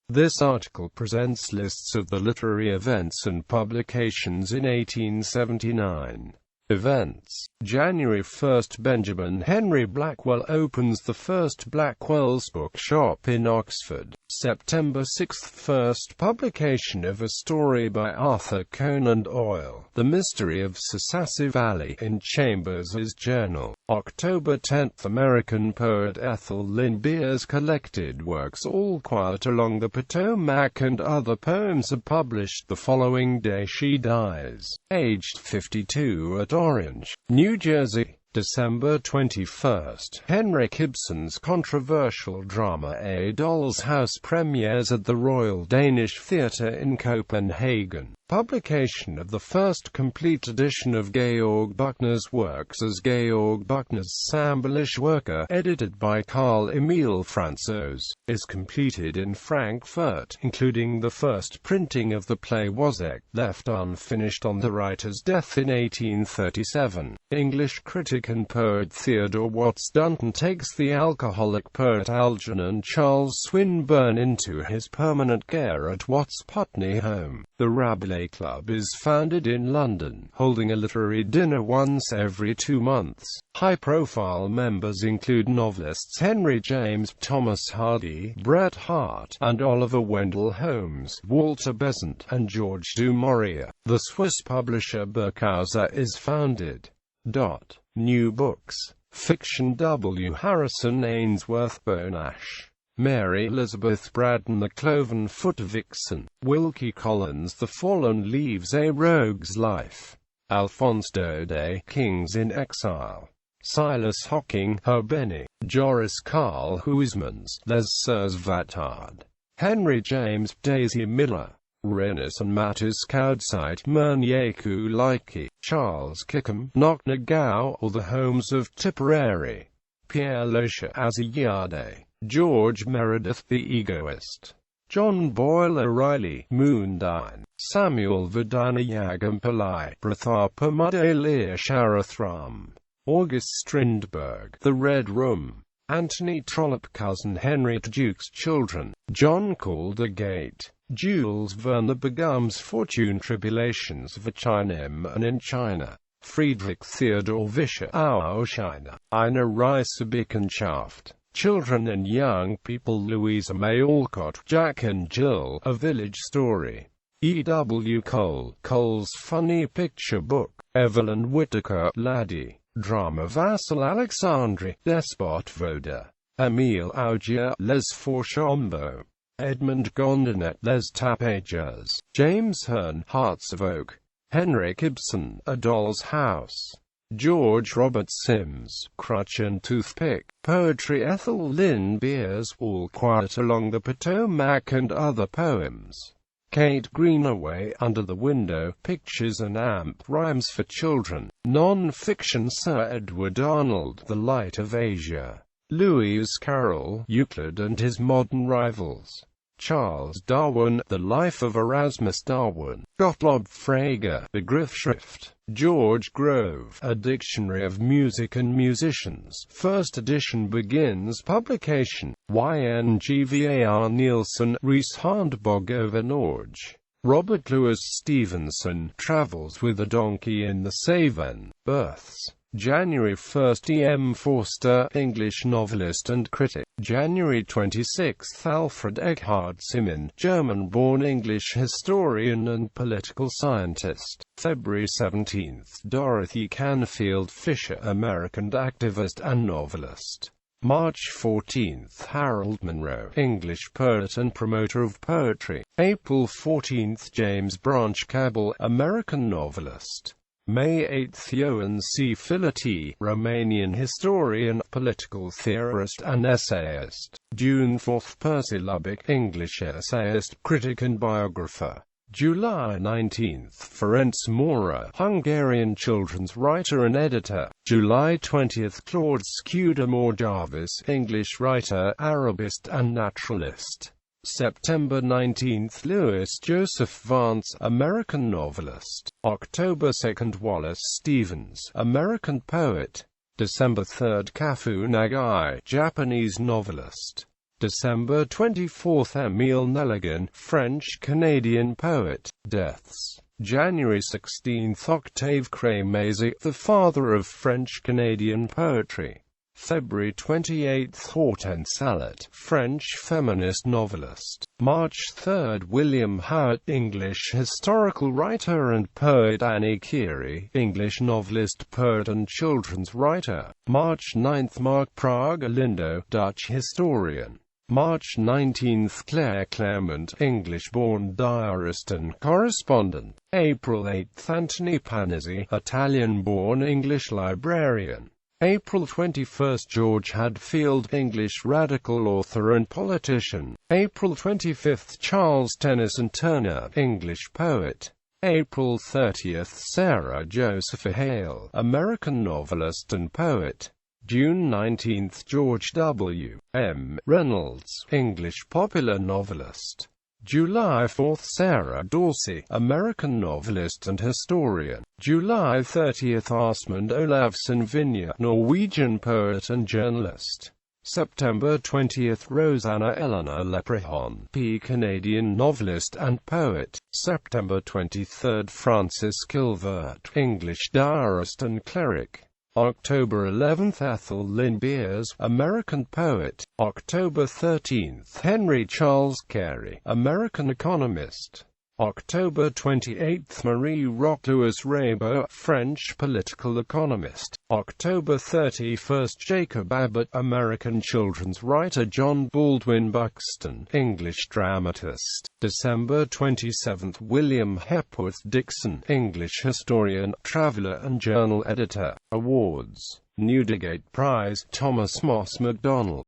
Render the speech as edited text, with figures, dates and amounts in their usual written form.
This article presents lists of the literary events and publications in 1879. Events: January 1 – Benjamin Henry Blackwell opens the first Blackwell's Bookshop in Oxford. September 6 – First publication of a story by Arthur Conan Doyle, The Mystery of Sasassi Valley, in Chambers's Journal. October 10 – American poet Ethel Lynn Beer's collected works All Quiet Along the Potomac and other poems are published the following day. She dies, aged 52, at Orange, New Jersey. December 21. Henrik Ibsen's controversial drama A Doll's House premieres at the Royal Danish Theatre in Copenhagen. Publication of the first complete edition of Georg Buchner's works as Georg Buchner's Sambulische Werke, edited by Carl Emil Franzos, is completed in Frankfurt, including the first printing of the play Wozzeck, left unfinished on the writer's death in 1837. English critic and poet Theodore Watts Dunton takes the alcoholic poet Algernon Charles Swinburne into his permanent care at Watts' Putney home. The Rabelais Club is founded in London, holding a literary dinner once every 2 months. High-profile members include novelists Henry James, Thomas Hardy, Bret Harte, and Oliver Wendell Holmes, Walter Besant, and George du Maurier. The Swiss publisher Burghauser is founded. New books. Fiction: W. Harrison Ainsworth Bonash, Mary Elizabeth Braddon, The Cloven-Foot Vixen, Wilkie Collins, The Fallen Leaves, A Rogue's Life, Alphonse Daudet, Kings in Exile, Silas Hocking, Herbeni, Joris Karl Huysmans, Les Sœurs Vatard, Henry James, Daisy Miller, Renus and Mattis Coudsite, Mernyeku Laiki, Charles Kickham, Knocknagau, or The Homes of Tipperary, Pierre Locher, Aziyade, George Meredith, The Egoist, John Boyle O'Reilly, Moondyne, Samuel Verdana Yagampalai, Pratharpa Mudalir Sharathram, August Strindberg, The Red Room, Anthony Trollope, Cousin Henry, Duke's Children, John Caldergate, Jules Verne, The Begum's Fortune, Tribulations of a Chinaman in China, Friedrich Theodor Vischer, Our China, Eine Reise Bekannschaft, Children and Young People, Louisa May Alcott, Jack and Jill, A Village Story, E. W. Cole, Cole's Funny Picture Book, Evelyn Whitaker, Laddie, Drama Vassal Alexandri, Despot Voda, Emile Augier, Les Fourchambeaux, Edmond Gondinet, Les Tapagers, James Hearn, Hearts of Oak, Henrik Ibsen, A Doll's House, George Robert Sims, Crutch and Toothpick, Poetry, Ethel Lynn Beer's All Quiet Along the Potomac and other poems, Kate Greenaway, Under the Window, Pictures and Amp Rhymes for Children, Non-fiction, Sir Edward Arnold, The Light of Asia, Lewis Carroll, Euclid and His Modern Rivals, Charles Darwin, The Life of Erasmus Darwin, Gottlob Frege, Begriffsschrift, George Grove, A Dictionary of Music and Musicians, first edition begins publication, YNGVAR Nielsen, Rees Handbog over Norge, Robert Louis Stevenson, Travels with a Donkey in the Savane, Births, January 1 – E. M. Forster, English novelist and critic. January 26 – Alfred Eckhard Simmon, German-born English historian and political scientist. February 17 – Dorothy Canfield Fisher, American activist and novelist. March 14 – Harold Monroe, English poet and promoter of poetry. April 14 – James Branch Cabell, American novelist. May 8 – Ioan C. Filati, Romanian historian, political theorist and essayist. June 4 – Percy Lubbock, English essayist, critic and biographer. July 19 – Ferenc Mora, Hungarian children's writer and editor. July 20 – Claude Scudamore Jarvis, English writer, Arabist and naturalist. September 19 – Louis Joseph Vance, American novelist. October 2 – Wallace Stevens, American poet. December 3 – Kafu Nagai, Japanese novelist. December 24, Émile Nelligan, French-Canadian poet. Deaths: January 16, Octave Crémazie, the father of French-Canadian poetry. February 28, Hortense Sallet, French feminist novelist. March 3, William Howard, English historical writer and poet. Annie Curie, English novelist, poet and children's writer. March 9, Mark Praga-Lindo, Dutch historian. March 19, Claire Clairmont, English-born diarist and correspondent. April 8, Anthony Panizzi, Italian-born English librarian. April 21, George Hadfield, English radical author and politician. April 25, Charles Tennyson Turner, English poet. April 30, Sarah Josepha Hale, American novelist and poet. June 19, George W. M. Reynolds, English popular novelist. July 4, Sarah Dorsey, American novelist and historian. July 30, Åsmund Olavsson Vinje, Norwegian poet and journalist. September 20, Rosanna Eleanor Leprechaun, P. Canadian novelist and poet. September 23, Francis Kilvert, English diarist and cleric. October 11, Ethel Lynn Beers, American poet. October 13, Henry Charles Carey, American economist. October 28, Marie Roch-Louis Rabo, French political economist. October 31, Jacob Abbott, American children's writer. John Baldwin Buxton, English dramatist. December 27, William Hepworth Dixon, English historian, traveler and journal editor. Awards: Newdigate Prize, Thomas Moss MacDonald.